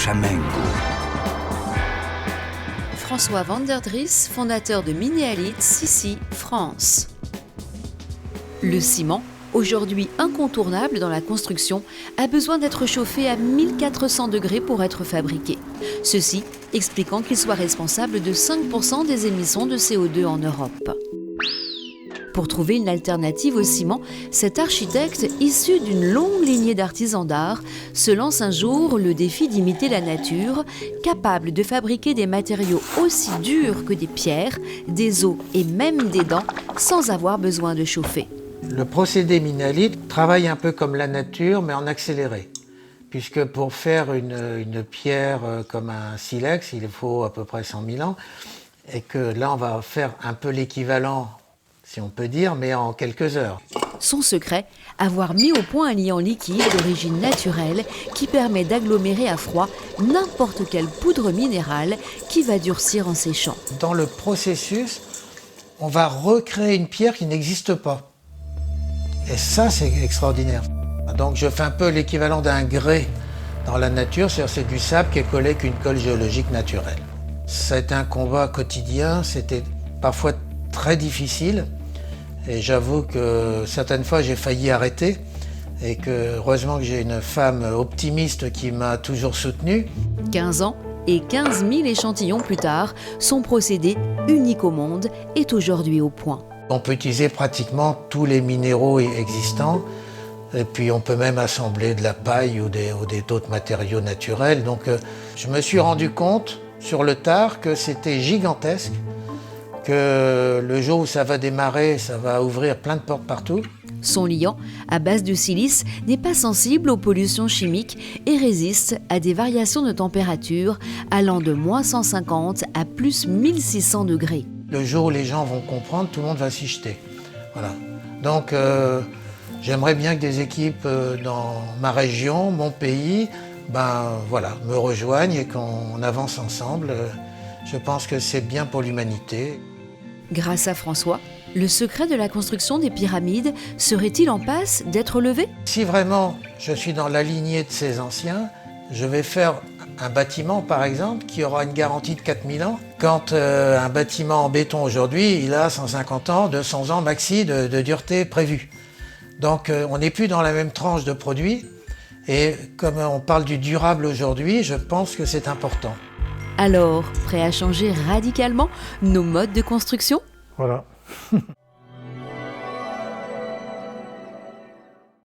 Flamenco. François van der Dries, fondateur de Minéalith, Sissi, France. Le ciment, aujourd'hui incontournable dans la construction, a besoin d'être chauffé à 1400 degrés pour être fabriqué. Ceci expliquant qu'il soit responsable de 5% des émissions de CO2 en Europe. Pour trouver une alternative au ciment, cet architecte, issu d'une longue lignée d'artisans d'art, se lance un jour le défi d'imiter la nature, capable de fabriquer des matériaux aussi durs que des pierres, des os et même des dents, sans avoir besoin de chauffer. Le procédé Minéalith travaille un peu comme la nature, mais en accéléré. Puisque pour faire une pierre comme un silex, il faut à peu près 100 000 ans. Et que là, on va faire un peu l'équivalent, si on peut dire, mais en quelques heures. Son secret, avoir mis au point un liant liquide d'origine naturelle qui permet d'agglomérer à froid n'importe quelle poudre minérale qui va durcir en séchant. Dans le processus, on va recréer une pierre qui n'existe pas. Et ça, c'est extraordinaire. Donc je fais un peu l'équivalent d'un grès dans la nature, c'est du sable qui est collé avec une colle géologique naturelle. C'est un combat quotidien, c'était parfois très difficile. Et j'avoue que certaines fois j'ai failli arrêter et que heureusement que j'ai une femme optimiste qui m'a toujours soutenu. 15 ans et 15 000 échantillons plus tard, son procédé, unique au monde, est aujourd'hui au point. On peut utiliser pratiquement tous les minéraux existants et puis on peut même assembler de la paille ou d'autres matériaux naturels. Donc je me suis rendu compte sur le tard que c'était gigantesque, que le jour où ça va démarrer, ça va ouvrir plein de portes partout. Son liant, à base de silice, n'est pas sensible aux pollutions chimiques et résiste à des variations de température allant de moins 150 à plus 1600 degrés. Le jour où les gens vont comprendre, tout le monde va s'y jeter. Voilà. Donc j'aimerais bien que des équipes dans ma région, mon pays, me rejoignent et qu'on avance ensemble. Je pense que c'est bien pour l'humanité. Grâce à François, le secret de la construction des pyramides serait-il en passe d'être levé ? Si vraiment je suis dans la lignée de ces anciens, je vais faire un bâtiment, par exemple, qui aura une garantie de 4000 ans. Quand un bâtiment en béton aujourd'hui, il a 150 ans, 200 ans maxi de dureté prévue. Donc on n'est plus dans la même tranche de produits. Et comme on parle du durable aujourd'hui, je pense que c'est important. Alors, prêt à changer radicalement nos modes de construction ? Voilà.